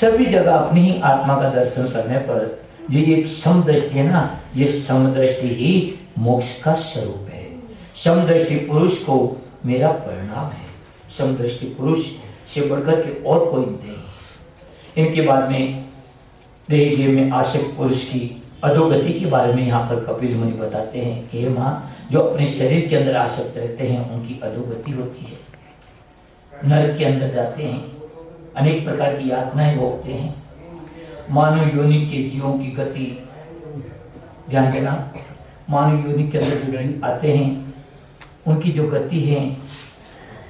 सभी जगह अपनी ही आत्मा का दर्शन करने पर ये एक समदृष्टि है ना, ये समदृष्टि ही मोक्ष का स्वरूप है। समदृष्टि पुरुष को मेरा परिणाम है। समदृष्टि पुरुष से बढ़कर के और कोई नहीं। इनके बाद में देह में आसक्त पुरुष की अधोगति के बारे में यहाँ पर कपिल मुनि बताते हैं। हे माँ, जो अपने शरीर के अंदर आसक्त रहते हैं उनकी अधोगति होती है, नरक के अंदर जाते हैं, अनेक प्रकार की यातनाएं भोगते हैं। मानव योनि के जीवों की गति ध्यान देना, मानव योनि के अंदर जो जीव आते हैं उनकी जो गति है,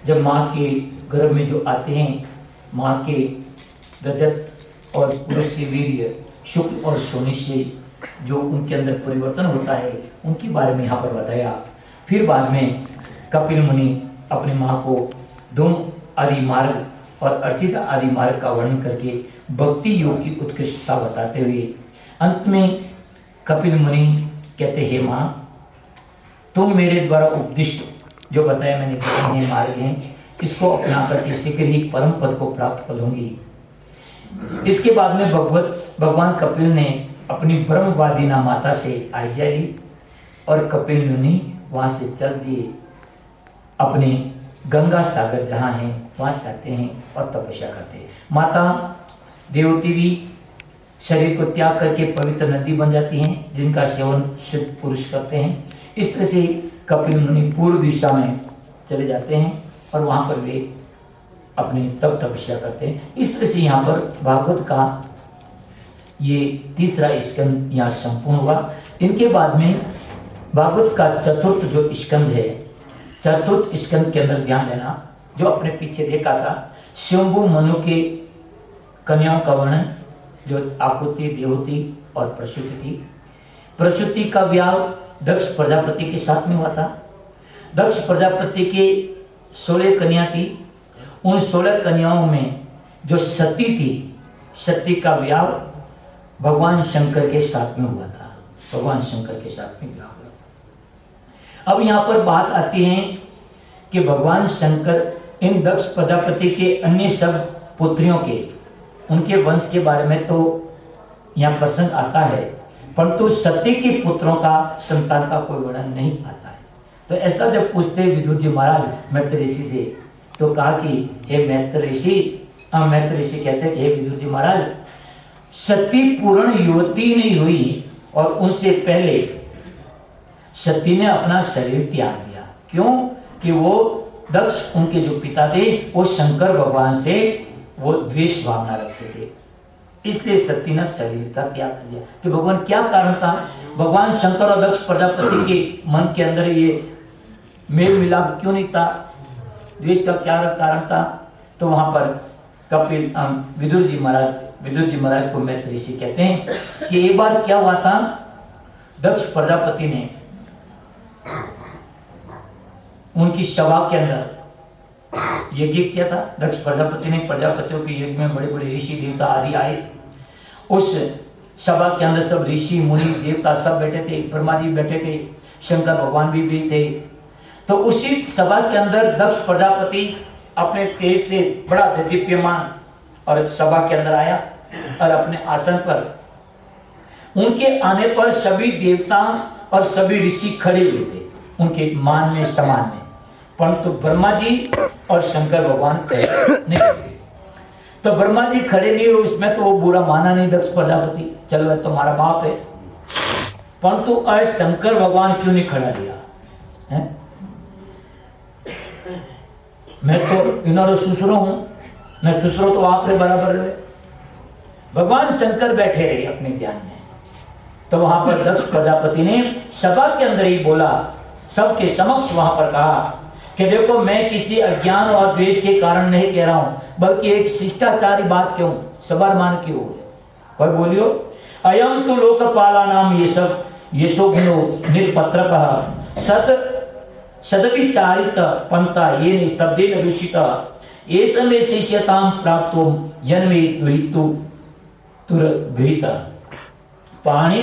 जब माँ के गर्भ में जो आते हैं, माँ के रजत और पुरुष के वीर्य, शुक्ल और शोनि से जो उनके अंदर परिवर्तन होता है, उनके बारे में यहाँ पर बताया। फिर बाद में कपिल मुनि अपनी माँ को धूम आदि मार्ग और अर्चिता आदि मार्ग का वर्णन करके भक्ति योग की उत्कृष्टता बताते हुए अंत में कपिल मुनि कहते, हे माँ, तुम मेरे द्वारा उपदिष्ट जो बताया मैंने कितने मार्ग हैं, इसको अपना करके शीघ्र ही परम पद को प्राप्त कर लूंगी। इसके बाद में भगवान कपिल ने अपनी ब्रह्मवादिना माता से आज्ञा ली और कपिल मुनि वहाँ से चल दिए, अपने गंगा सागर जहाँ हैं वहाँ जाते हैं और तपस्या करते हैं। माता देवती भी शरीर को त्याग करके पवित्र नदी बन जाती हैं, जिनका सेवन शुद्ध पुरुष करते हैं। इस तरह से कपिल मुनि पूर्व दिशा में चले जाते हैं और वहाँ पर वे अपने तपस्या करते हैं। इस तरह से यहाँ पर भागवत का ये तीसरा स्कंद यहाँ संपूर्ण हुआ। इनके बाद में भागवत का चतुर्थ जो स्कंद है, चतुर्थ स्कंद के अंदर ध्यान देना, जो अपने पीछे देखा था, स्वयंभू मनु के कन्याओं का वर्णन, जो आकुति, देवती और प्रसूति थी। प्रसूति का विवाह दक्ष प्रजापति के साथ में हुआ था। दक्ष प्रजापति के 16 कन्या थी। उन 16 कन्याओं में जो सती थी, सती का विवाह भगवान शंकर के साथ में हुआ था। भगवान शंकर के साथ में विवाह हुआ। अब यहाँ पर बात आती है कि भगवान शंकर इन दक्ष प्रजापति के अन्य सब पुत्रियों के, उनके वंश के बारे में तो यहाँ प्रसंग आता है, परंतु सती के पुत्रों का, संतान का कोई वर्णन नहीं आता है। तो ऐसा जब पूछते विदुर जी महाराज मैत्र ऋषि से, तो कहा कि हे मैत्र ऋषि, मैत्र ऋषि कहते कि हे विदुर जी महाराज, सती पूर्ण युवती नहीं हुई और उनसे पहले सती ने अपना शरीर त्याग दिया। क्यों? कि वो दक्ष, उनके जो पिता थे, वो शंकर भगवान से वो द्वेष भावना रखते थे, इसलिए सती ने शरीर का त्याग कर दिया। कि भगवान क्या कारण था? भगवान शंकर और दक्ष प्रजापति के मन के अंदर ये मेल मिलाप क्यों नहीं था? द्वेष का क्या कारण था? तो वहां पर कपिल विदुर जी महाराज को मैत्र ऋषि कहते हैं कि एक बार क्या हुआ था, दक्ष प्रजापति ने उनकी सभा के अंदर यज्ञ किया था। दक्ष प्रजापति ने प्रजापतियों के यज्ञ में बड़े बड़े ऋषि देवता आदि आए। उस सभा के अंदर सब ऋषि मुनि देवता सब बैठे थे, ब्रह्मा जी बैठे थे, शंकर भगवान भी थे। तो उसी सभा के अंदर दक्ष प्रजापति अपने तेज से बड़ा दीप्यमान और सभा के अंदर आया और अपने आसन पर, उनके आने पर सभी देवता और सभी ऋषि खड़े हुए थे उनके मान में, समान में, परंतु ब्रह्मा जी और शंकर भगवान खड़े नहीं हुए। तो ब्रह्मा जी खड़े नहीं हुए, उसमें तो वो बुरा माना नहीं दक्ष प्रजापति, चलो तुम्हारा बाप है, परंतु आज शंकर भगवान क्यों नहीं खड़ा दिया है? मैं तो इन्होंने ससुरो हूं, मैं ससुरो तो आपके बराबर है। भगवान शंकर बैठे रहे अपने ध्यान में। तो वहां पर दक्ष प्रजापति ने सभा के अंदर ही बोला, सबके समक्ष वहां पर कहा कि देखो, मैं किसी अज्ञान और द्वेष के कारण नहीं कह रहा हूं, बल्कि एक शिष्टाचारी बात क्यों, सबर मान की हो। और बोलियो, अयम तो लोकपाला नाम ये सब यशो गुणो निरपत्रक सदविचारित पंथा ये स्तब्धेन ऋषित ये समय शिष्यताम प्राप्तो जन्मे दुहितु तुरगृहीत पाणि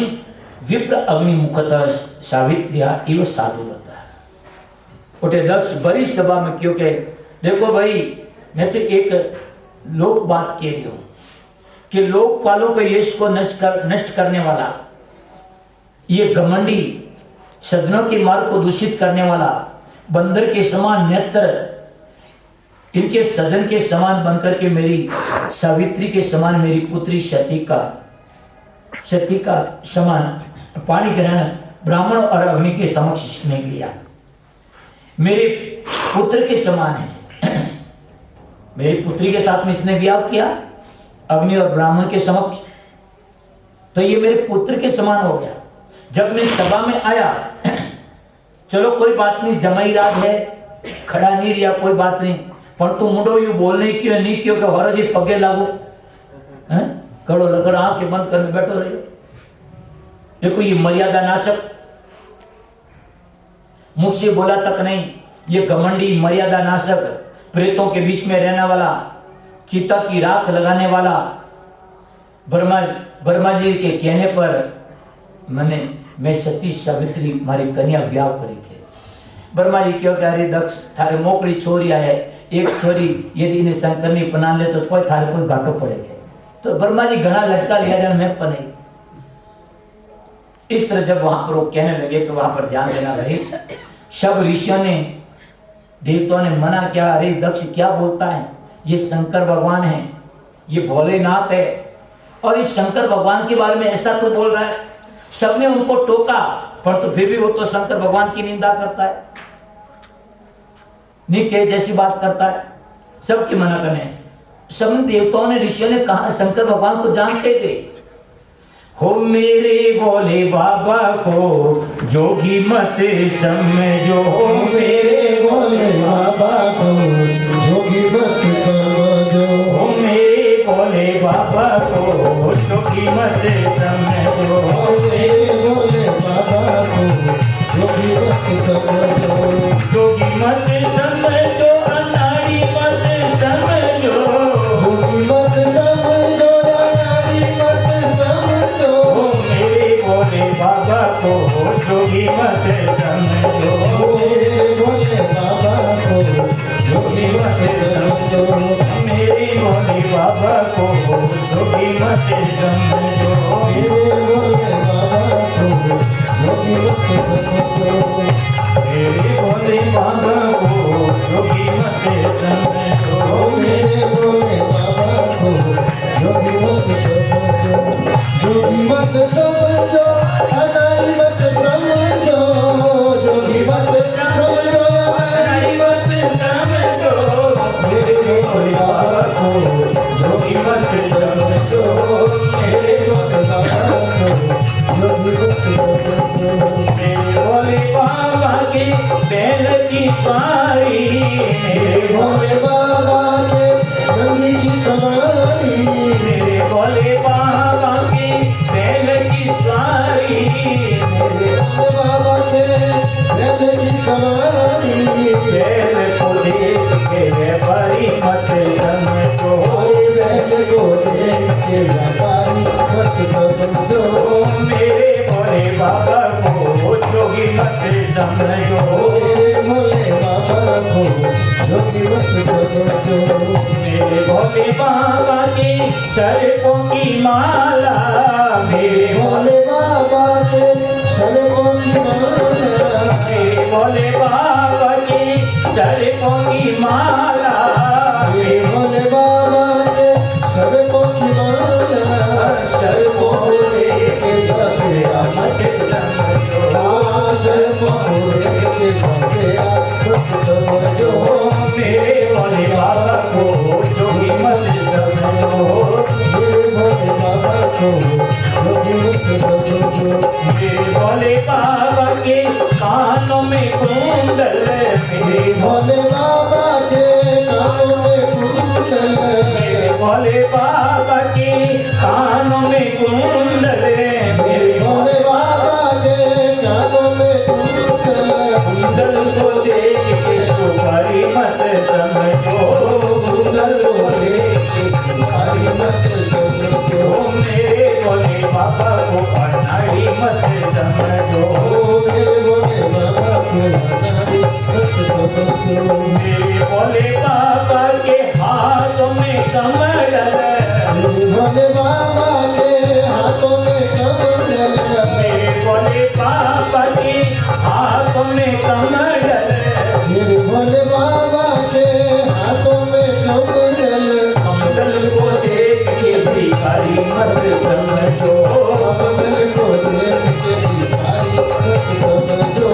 विप्र अग्निमुखतः सावित्र्या इव साधुवत। उठे दक्ष बड़ी सभा में, क्योंकि देखो भाई, मैं तो एक लोक बात कह रही हूँ, कि लोकपालों के यश को नष्ट करने वाला, ये घमंडी, सदनों के मार्ग को दूषित करने वाला, बंदर के समान नेत्र, इनके सजन के समान बनकर के मेरी सावित्री के समान मेरी पुत्री सती का समान पानी ग्रहण ब्राह्मण और अग्नि के समक्ष इसने लिया। मेरे पुत्र के समान है। मेरी पुत्री के साथ में इसने विवाह किया अग्नि और ब्राह्मण के समक्ष, तो ये मेरे पुत्र के समान हो गया। जब मैं सभा में आया, चलो कोई बात नहीं, जमाई राज है, खड़ा नहीं रिया, कोई बात नहीं, पर तू मुंडो यू बोलने क्यों नहीं क्यों कि हरो जी पगे लागू हैं, कड़ो लकड़ आंख के बंद करके बैठो रहियो। देखो ये मर्यादा नाशक, मुख से बोला तक नहीं, ये घमंडी मर्यादा नाशक, प्रेतों के बीच में रहने वाला, चिता की राख लगाने वाला, ब्रह्मा जी के कहने पर मैं सती सावित्री मारी कन्या ब्याह करी के। ब्रह्मा जी क्यों कह रहे दक्ष थारे मोकड़ी छोरिया है, एक छोरी यदि इन्हें शंकरनी पना ले तो कोई थारे कोई घाटो पड़ेगा। तो ब्रह्मा जी घना लटका लिया जाने में पने। इस तरह जब वहां पर वो कहने लगे तो वहां पर ध्यान देना भाई, सब ऋषियों ने देवताओं ने मना किया, अरे दक्ष क्या बोलता है, ये शंकर भगवान है, ये भोलेनाथ है, और इस शंकर भगवान के बारे में ऐसा तो बोल रहा है। सबने उनको टोका, पर तो फिर भी वो तो शंकर भगवान की निंदा करता है, निके जैसी बात करता है, सबके मना करने। सब देवताओं ने ऋषियों ने कहा शंकर भगवान को जानते थे। हो मेरे भोले बाबा को जोगी मत समझो, हो मेरे भोले बाबा को जोगी मत समझो, हो मेरे भोले बाबा को जोगी मत समझो, हो मेरे भोले बाबा को जोगी मत समझो, जोगी मत समझो, अनाड़ी मत समझो, जोगी मत समझो, अनाड़ी मत समझो, हो मेरे भोले बाबा को जोगी मत समझो, हो मेरे भोले बाबा को जोगी मत समझो, मेरे भोले बाबा को जोगी मत समझो, मेरे भोले बाबा को जोगी मत समझो, मेरे भोले बाबा को जोगी मत समझो, मेरे भोले बाबा को जोगी मत समझो, जोगी मत समझो, अनाड़ी मत समझो, जोगी मत समझो, अनाड़ी मत समझो, मेरे भोले बाबा को जोगी मत समझो, मेरे भोले बाबा को जोगी मत समझो, मेरे भोले बाबा की बैल की सवारी, मेरे भोले बाबा के गंगी की सवारी, मेरे भोले बाबा की बैल की सवारी, मेरे भोले बाबा के बैल की सवारी, बैल को देख के व्यापारी मत समझो, बैल को देख के व्यापारी मत समझो, मेरे भोले बाबा को जोगी मत समझो, मेरे भोले बाबा को जोगी मत समझो, मेरे भोले बाबा की सर्पों की माला, मेरे भोले बाबा के सर्पों की माला, मेरे भोले बाबा की सर्पों की माला, मेरे भोले बाबा के सर्पों की माला, सर्पों के सबे मत समझो, सर्पों के सबे मत समझो, मेरे भोले बाबा को जोगी मत समझो, मेरे भोले बाबा को जोगी मत समझो, मेरे भोले बाबा के कानों में कुंडल, मेरे भोले बाबा के कानों में कुंडल, मेरे भोले बाबा के कानों में कुंडल, मेरे भोले बाबा के कानों में कुंडल, कुंडल को देख के सुपारी मत समझो, कुंडल को देख के सुपारी मत समझो, मेरे भोले बाबा को अनाड़ी मत समझो, मेरे भोले बाबा को अनाड़ी मत समझो, मेरे भोले बाबा के हाथों में कमल, मेरे भोले हाथों में कमल, मेरे भोले बाबा के हाथों में कमल, कमल को देख के भिखारी मत समझो, कमल को देख के भिखारी मत समझो,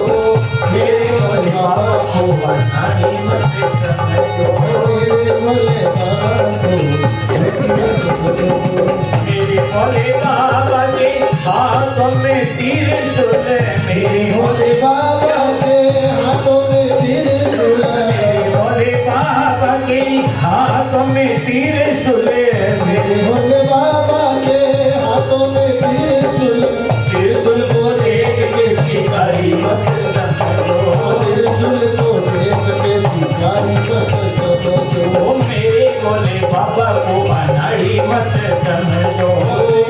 मेरे भोले बाबा को बनानी मत समझो, मेरे भोले बाबा को मत समझो, मेरे भोले बाबा के हाथों में त्रिशूल, मेरे भोले बाबा के हाथों में त्रिशूल, भोले बाबा के हाथों में त्रिशूल, मेरे भोले बाबा के हाथों में त्रिशूल, त्रिशूल को देख के शिकारी मत समझो, त्रिशूल को देख के शिकारी मत समझो, ओ मेरे भोले बाबा को अनाड़ी मत समझो,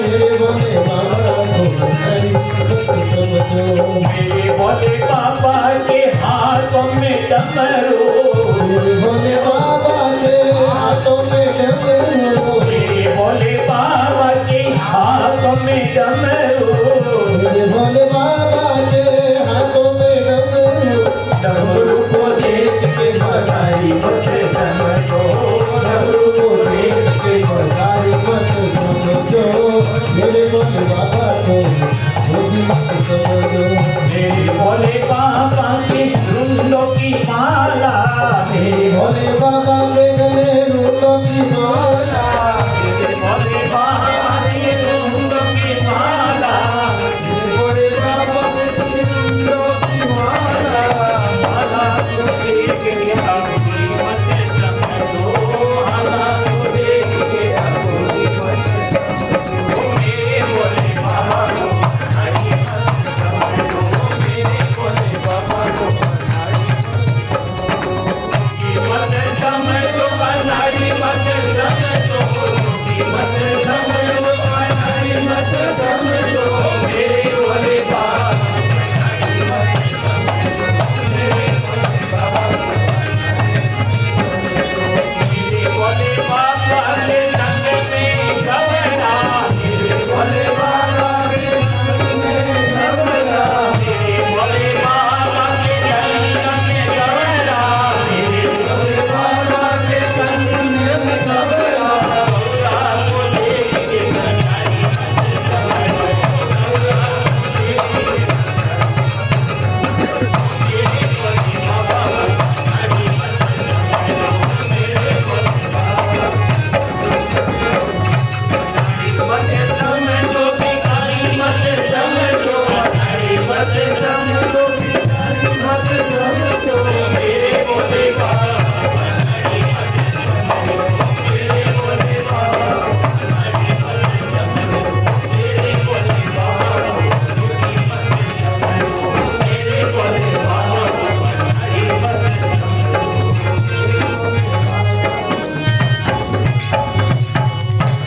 मेरे भोले बाबा को अनाड़ी मत समझो, मेरे भोले बाबा के हाथों में डमरू, मेरे भोले बाबा के हाथों में डमरू, मेरे भोले बाबा के हाथों में डमरू, मेरे भोले बाबा के हाथों में डमरू, डमरू को देख के बधाई मत समझो, डमरू को देख के बधाई मत समझो, मेरे भोले बाबा को भोगी मत समझो, मेरे भोले बाबा के झुंडों की माला, मेरे भोले बाबा के गले रूपों की माला, भोले बाबा के झुंडों की माला, भोले बाबा के रूपों की माला, माला को देख के अपनी मत समझो, माला को देख के अपनी मत समझो, मेरे भोले बाबा को अनाड़ी मत समझो, मेरे भोले बाबा को मत समझो, अनाड़ी मत समझो, मत समझो, अनाड़ी मत समझो, मेरे भोले बाबा मेरे भोले बाबा के संग में घबरा, मेरे भोले बाबा के संग में घबरा, मेरे भोले बाबा के संग में घबरा, मेरे भोले बाबा के संग में घबरा, घबरा को देख के बनाई मत समझो, मेरे भोले बाबा को बनाई मत मत समझो, भिखारी मत समझो, अनाड़ी मत समझो, भिखारी मत समझो, मेरे भोले बाबा अनाड़ी मत समझो, मेरे भोले बाबा अनाड़ी मत समझो, मेरे भोले बाबा मेरे भोले बाबा अनाड़ी मत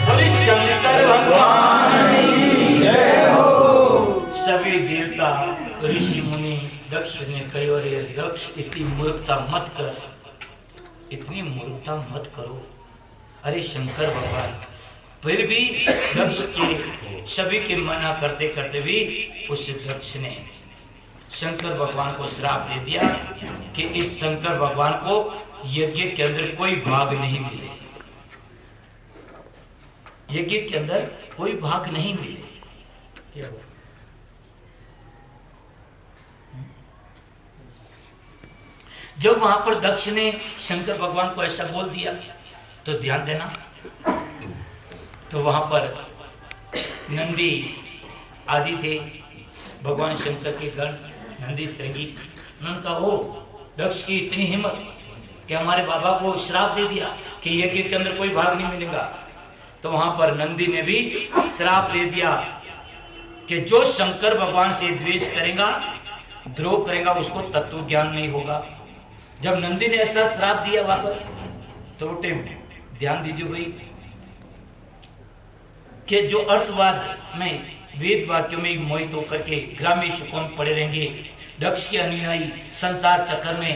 बोले शंकर भगवान की जय हो। सभी देवता ऋषि मुनि दक्ष ने कही, और ये दक्ष इतनी मूर्खता मत कर, इतनी मूर्खता मत करो। अरे शंकर भगवान, फिर भी दक्ष के सभी के मना करते करते भी उस दक्ष ने शंकर भगवान को श्राप दे दिया कि इस शंकर भगवान को यज्ञ के अंदर कोई भाग नहीं मिले, यज्ञ के अंदर कोई भाग नहीं मिले। क्या हुआ? जब वहां पर दक्ष ने शंकर भगवान को ऐसा बोल दिया तो ध्यान देना, तो वहां पर नंदी आदि थे, भगवान शंकर के गण नंदी श्रृंगी। उन्होंने कहा, ओ दक्ष की इतनी हिम्मत कि हमारे बाबा को श्राप दे दिया कि यज्ञ के अंदर कोई भाग नहीं मिलेगा। तो वहां पर नंदी ने भी श्राप दे दिया कि जो शंकर भगवान से द्वेष करेगा, द्रोह करेगा, उसको तत्व ज्ञान नहीं होगा। जब नंदी ने ऐसा श्राप दिया वापस, तो उल्टे ध्यान दीजिए भाई कि जो अर्थवाद में वेद वाक्यों में मोहित होकर के ग्रामीण सुखों में पड़े रहेंगे, दक्ष के अनुयायी संसार चक्कर में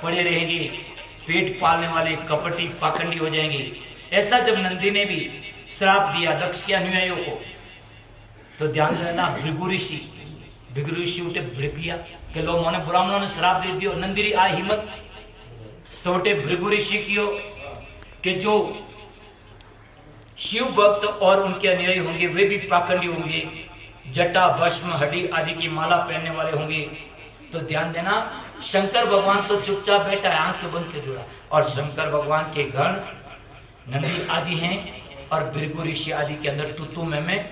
पड़े रहेंगे, पेट पालने वाले कपटी पाखंडी हो जाएंगे। ऐसा जब नंदी ने भी श्राप दिया दक्ष के अनुयायियों को, तो ध्यान देना भृगु ऋषि भृगु ऋषि उठे भड़क गया कि लो मोने ब्राह्मणों ने श्राप दे दियो, नंदीरी आ हिम्मत। तो उठे भृगु ऋषि कियो कि जो शिव भक्त और उनके अनुयायी होंगे वे भी पाखंडी होंगे, जटा भस्म हड्डी आदि की माला पहनने वाले होंगे। तो ध्यान देना, शंकर भगवान तो चुपचाप बैठा है, आंख बंद के जुड़ा, और शंकर भगवान के गण नंदी आदि हैं और भृगु ऋषि आदि के अंदर तू में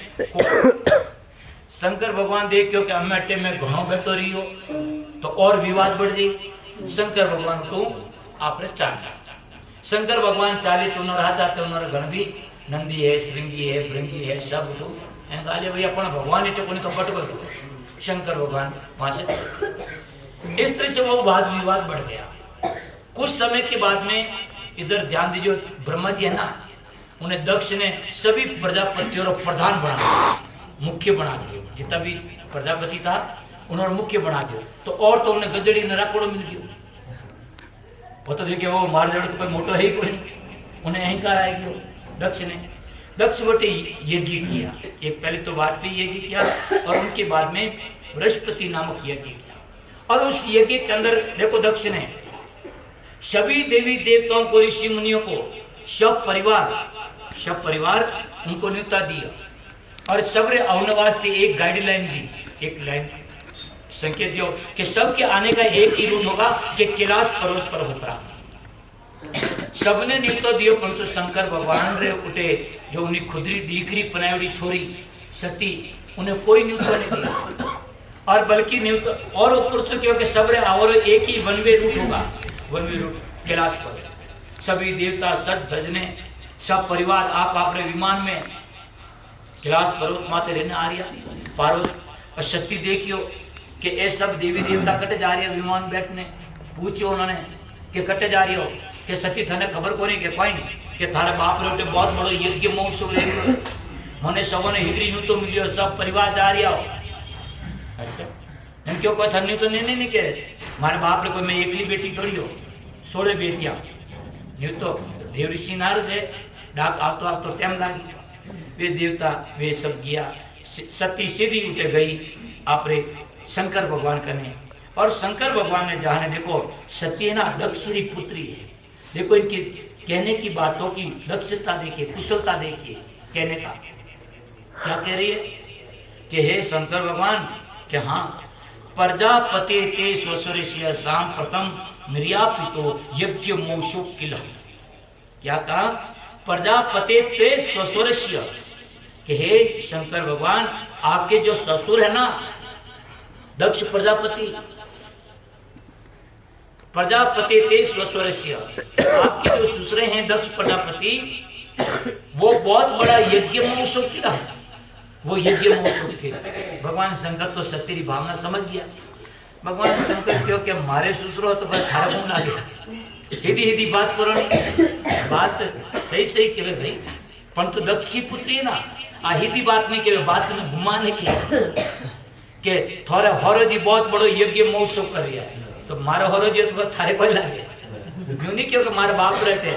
शंकर भगवान देखियो कि हमें अट्टे में घणो बैठो रही हो तो और विवाद बढ़ जाए। शंकर भगवान को आपने चाल शंकर भगवान चाले तो न रहा चाहते उन्होंने गण भी नंदी है, श्रृंगी है, भृंगी है, सब तो गाले भैया अपन भगवान इटे को नहीं तो पटको शंकर भगवान वहां से। इस तरह से वो वाद विवाद बढ़ गया। कुछ समय के बाद में इधर ध्यान दीजिए, ब्रह्मा जी है ना, उन्हें दक्ष ने सभी प्रजापतियों और प्रधान बना दिया, मुख्य बना दिया। जितना भी प्रजापति था उन्होंने मुख्य बना दिया। तो और तो उन्हें गदड़ी नराकोड़ो मिल गयो। वो तो देखिए वो मार जड़ तो कोई मोटो है ही कोई, उन्हें अहंकार आएगी। दक्ष बटे यज्ञ किया, एक पहले तो वाजपेयी यज्ञ किया और उनके बाद में बृहस्पति नामक यज्ञ किया। और उस यज्ञ के अंदर देखो दक्ष ने सभी देवी देवताओं को, ऋषि मुनियों को, सब परिवार उनको न्योता दिया और सबरे अवनवास की एक गाइडलाइन दी, एक लाइन संकेत दियो कि सबके आने का एक ही रूट होगा कि कैलाश पर्वत पर होगा। सबने न्योता दियो, परंतु शंकर भगवान रे उठे जो उन्हें खुदरी दीकरी पनायोड़ी छोरी सती, उन्हें कोई न्योता नहीं दिया। और बल्कि न्योता और ऊपर से क्योंकि सबरे और एक ही वन वे रूट होगा, वन वे रूट कैलाश पर। सभी देवता सद भजने सब परिवार आप अपने विमान में कैलाश पर्वत माते रहने आ रहा। पार्वत और सती देखियो कि ये सब देवी देवता कटे जा रहे हैं विमान बैठने। पूछो उन्होंने कि कटे जा रही हो कि सती थाने खबर को नहीं कि कोई नहीं कि थारे बाप रे बहुत बड़ो यज्ञ महोत्सव ले रही मैंने सबने हिगरी न्यू तो मिलियो, सब परिवार जा रही हो। अच्छा हम क्यों कोई थन्नी तो नहीं के मारे बाप रे कोई मैं एकली बेटी थोड़ी हो, 16 बेटियां न्यू तो देव ऋषि नारद है डाक आप तो टाइम लागी। वे देवता वे सब गया, सती सीधी उठे गई आपरे शंकर भगवान कने। और शंकर भगवान ने जाने देखो सती है ना दक्ष की पुत्री है, देखो इनकी कहने की बातों की दक्षता देखिए, कुशलता देखिए कहने का। क्या कह रही है कि हे शंकर भगवान कि हाँ प्रजापति ते स्वसुरस्य शाम प्रथम निर्यापितो यज्ञ मोशो किल। क्या कहा? प्रजापति ते स्वसुरस्य कि हे शंकर भगवान आपके जो ससुर है ना दक्ष प्रजापति ते स्वस्वरस्य, आपके जो ससुरे हैं दक्ष प्रजापति वो बहुत बड़ा यज्ञ महोत्सव किया, वो यज्ञ महोत्सव किया। भगवान शंकर तो सत्यरी भावना समझ गया। भगवान शंकर क्यों कि मारे ससुरो तो बस थारा गुण आ गया, हिदी बात करो नहीं, बात सही कहे भाई, परंतु दक्ष की पुत्री है ना आ हिदी बात नहीं कहे, बात में घुमा नहीं किया कि थोड़े हरो जी बहुत बड़ो यज्ञ महोत्सव कर रहा है तो मारो हरो जी तो थारे को लागे क्यों नहीं क्योंकि मारे बाप रहते।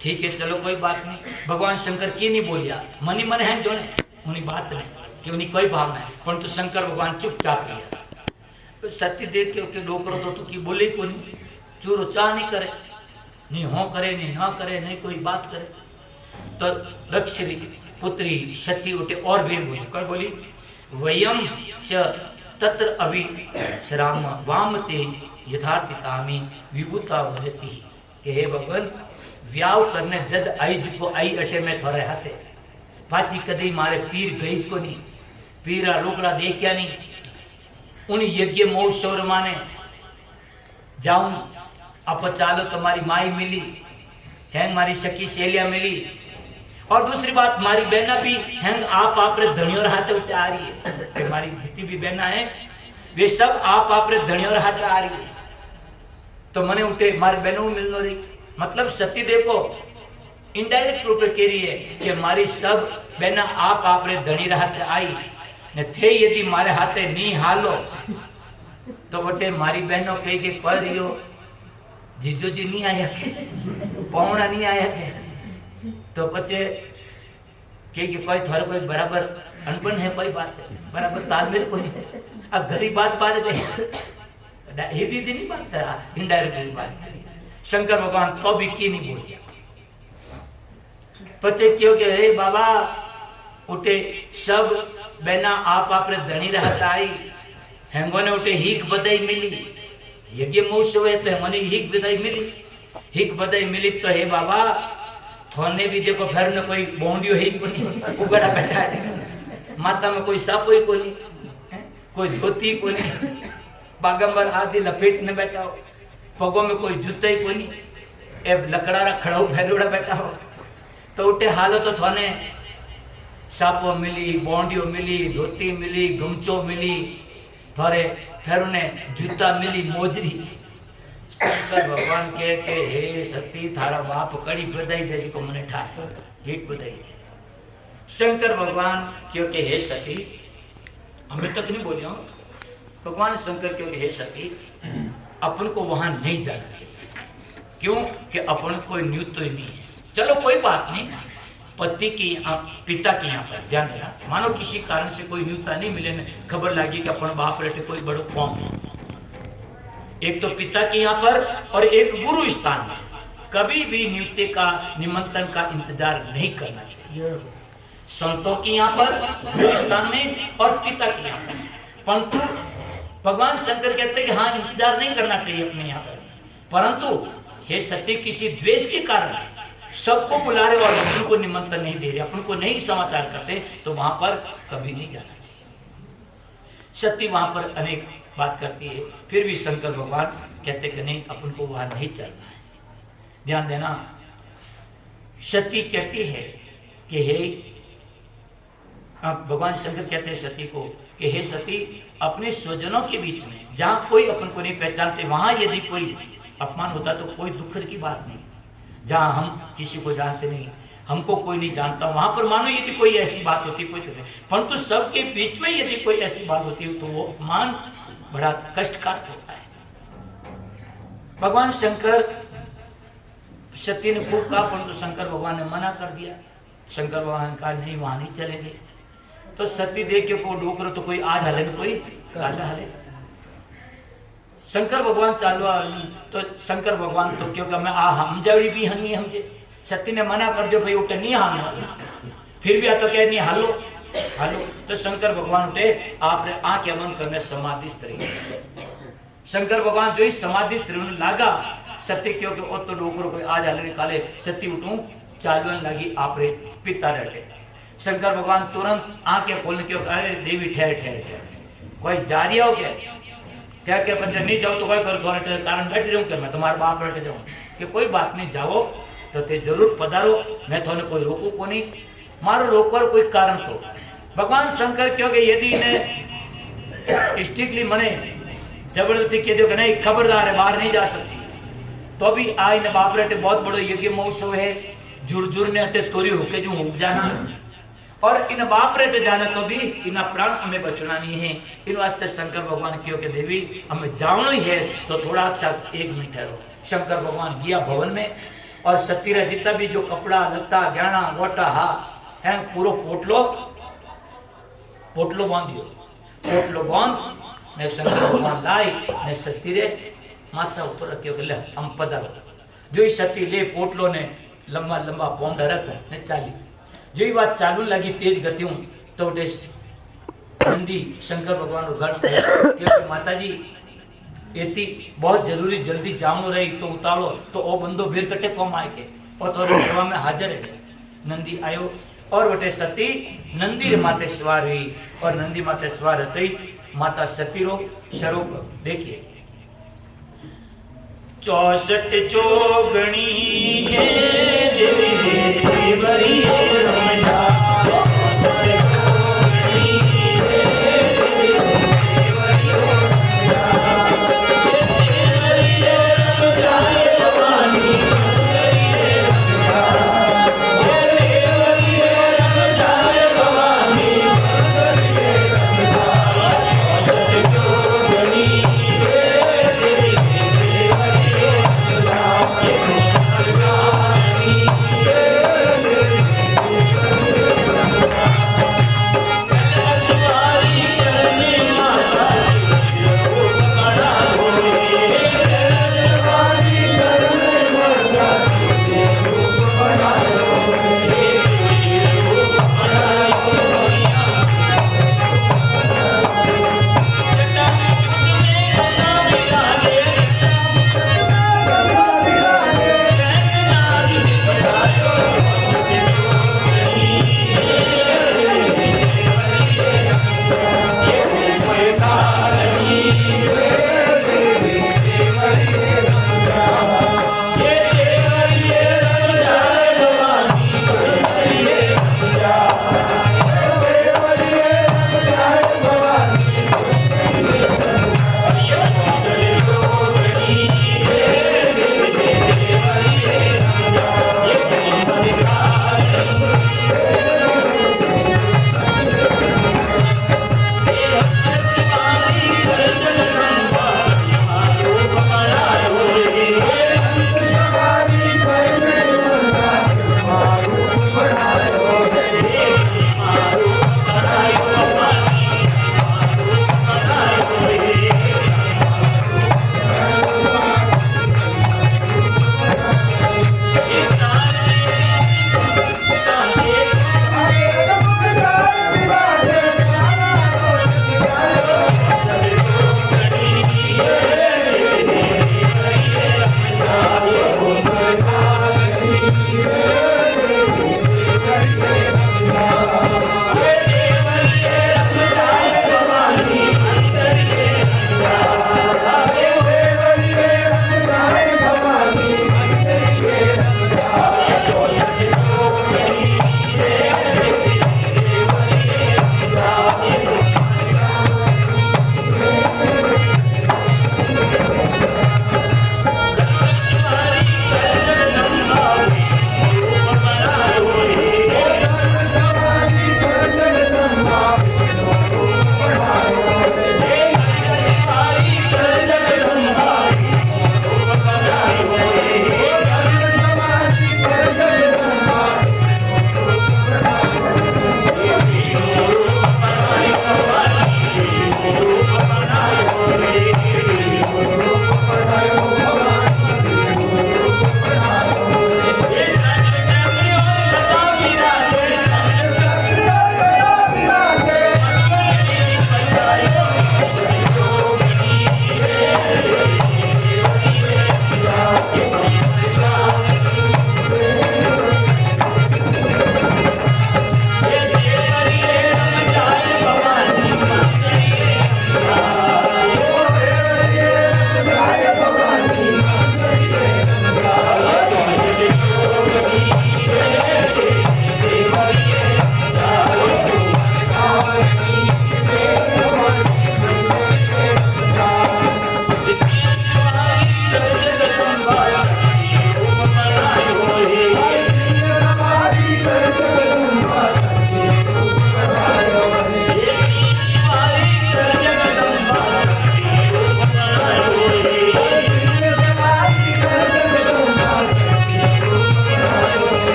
ठीक है चलो कोई बात नहीं, भगवान शंकर की नहीं बोलिया, मनी मन है जो ने उन्हीं बात नहीं कि उन्हीं कोई भावना है, परंतु शंकर भगवान चुपचाप लिया। तो सत्य देख के डोकरो तो तू की बोले को नहीं, चूरो चाह नहीं करे, नहीं हो करे नहीं ना करे नहीं कोई बात करे। तो दक्ष पुत्री सती उठे और भी बोली, कोई बोली वयम च तत्र अभि श्राम वामते यथार्थितामी विभूता भजती। कि हे भगवान व्याव करने जद आईज को आई अटे में थोड़े हाथे पाची कदी मारे पीर गईज को नहीं, पीरा रोकड़ा दे क्या नहीं, उन यज्ञ महोत्सव माने जाऊं आप चालो तुम्हारी माई मिली है, मारी सखी सहेलियां मिली, और दूसरी बात मारी बहना भी हैं आप रे धनियों हाथ उठे आ रही है कि हमारी जितनी भी बहना है वे सब आप रे धनियों हाथ आ रही है। तो मने उठे मारे बहनों मिलनो रही, मतलब सती देखो इनडायरेक्ट रूप में कह रही है कि हमारी सब बहना आप रे धनी हाथ आई ने थे, यदि मारे हाथे नहीं हालो तो बटे मारी बहनों कही के कर रही हो जीजो जी नहीं आया के पौना नहीं आया के, तो बच्चे के कोई थोड़े कोई बराबर अनबन है कोई बात है बराबर तालमेल कोई नहीं है। अब घरी बात गई हिंदी नहीं बात करा इनडायरेक्टली बात करी। शंकर भगवान कभी की नहीं बोलिया पचे क्यों के हे बाबा उठे सब बहना आप आपरे धनी रहता आई हेंगो ने उठे हिक बधाई मिली यज्ञ महोत्सव है तो मनी हिक बधाई मिली तो हे बाबा थोने भी देखो फिर न कोई बोंडियो ही को नहीं उगड़ा बैठा है माता में कोई साप ही को नहीं कोई धोती को नहीं बागंबर आदि लपेट ने बैठा हो पगों में कोई जूते ही को नहीं ए लकड़ारा खड़ाऊ फेरोड़ा बैठा हो तो उठे हालो तो थोने सापो मिली बोंडियो मिली धोती मिली गमचो मिली थोड़े फिर उन्हें जूता मिली मोजरी। शंकर भगवान के हे सती थारा बाप कड़ी बधाई दे जिको मने ठाए एक बधाई दे। शंकर भगवान क्योंकि हे सती हमें तक नहीं बोलिया भगवान शंकर क्योंकि हे सती अपन को वहां नहीं जाना चाहिए क्यों कि अपन कोई न्यूत तो ही नहीं है। चलो कोई बात नहीं पति की पिता के यहाँ पर ध्यान देना मानो किसी कारण से कोई न्यूता नहीं मिले खबर लगी कि अपन बाप रहते कोई बड़ो कौम एक तो पिता के यहाँ पर और एक गुरु स्थान में कभी भी न्यूते का निमंत्रण का इंतजार नहीं करना चाहिए। संतों के यहाँ पर गुरु स्थान में और पिता के यहाँ पर परंतु भगवान शंकर कहते हैं कि हाँ इंतजार नहीं करना चाहिए अपने यहाँ पर परंतु हे सत्य किसी द्वेष के कारण सबको बुला रहे और अपन को निमंत्रण नहीं दे रहे अपन को नहीं समाचार करते तो वहां पर कभी नहीं जाना चाहिए। सती वहां पर अनेक बात करती है फिर भी शंकर भगवान कहते कि नहीं अपन को वहां नहीं चलना है। ध्यान देना सती कहती है कि हे भगवान शंकर कहते हैं सती को कि हे सती अपने स्वजनों के बीच में जहां कोई अपन को नहीं पहचानते वहां यदि कोई अपमान होता तो कोई दुख की बात नहीं। जहाँ हम किसी को जानते नहीं हमको कोई नहीं जानता वहां पर मानो यदि कोई ऐसी बात होती कोई तो नहीं परंतु सबके बीच में यदि कोई ऐसी बात होती तो वो अपमान बड़ा कष्टकारक होता है। भगवान शंकर सती ने खूब कहा परंतु शंकर भगवान ने मना कर दिया। शंकर भगवान कहा नहीं वहां नहीं चलेंगे तो सती देख के को डोकरो तो कोई आज हले कोई काल हले शंकर भगवान चालवा तो शंकर भगवान तो क्योंकि मैं हम जड़ी भी हनी हमसे सती ने मना कर दियो भाई उठे नहीं हम फिर भी आ तो कह नहीं हालो तो शंकर भगवान उठे आपने आंखें बंद करने समाधि स्त्री शंकर भगवान जो ही समाधि स्त्री लागा सत्य क्योंकि ओ तो डोकरो कोई आज हले निकाले सती उठूं चालवन लगी आपरे पिता रहते शंकर भगवान तुरंत आंखें खोलने क्यों अरे देवी ठहर कोई जा रही हो क्या क्या पंच नहीं जाओ तो कोई करो थोड़ा कारण बैठ रही हूँ कि मैं तुम्हारे बाप बैठे जाऊँ कि कोई बात नहीं जाओ तो ते जरूर पधारो मैं थोड़े कोई रोकू को नहीं मारो रोको कोई कारण तो भगवान शंकर क्योंकि यदि इन्हें स्ट्रिक्टली मने जबरदस्ती कह दो कि नहीं खबरदार है बाहर नहीं जा सकती तो भी आई ने बाप रे बहुत बड़ो यज्ञ महोत्सव है जुर ने अटे तोरी होके जो उग जाना और इन बाप रे जाना तो भी इन प्राण हमें बचना नहीं है इन वास्ते शंकर भगवान क्यों के देवी हमें जाना ही है तो थोड़ा सा 1 मिनट ठहरो। शंकर भगवान गया भवन में और सतीरा जितना भी जो कपड़ा लत्ता गहना गोटा हा है पूरा पोटलो बांध ने शंकर भगवान लाई ने सतीरे माथा ऊपर रखियो ले हम पधारो जो ही सती ले पोटलो ने लंबा पोंडा रख ने चाली जो ही बात चालू लगी तेज गतियों तो नंदी शंकर भगवान गण क्योंकि माता जी एती बहुत जरूरी जल्दी जामनो रही तो उतारो तो ओ बंदो भीड़ कटे कौम आए के और तो सभा में हाजिर है नंदी आयो और बटे सती नंदी रे माते सवार हुई और नंदी माते सवार होते माता सती रो स्वरूप देखिए 64 चौगणी है देवी देवरी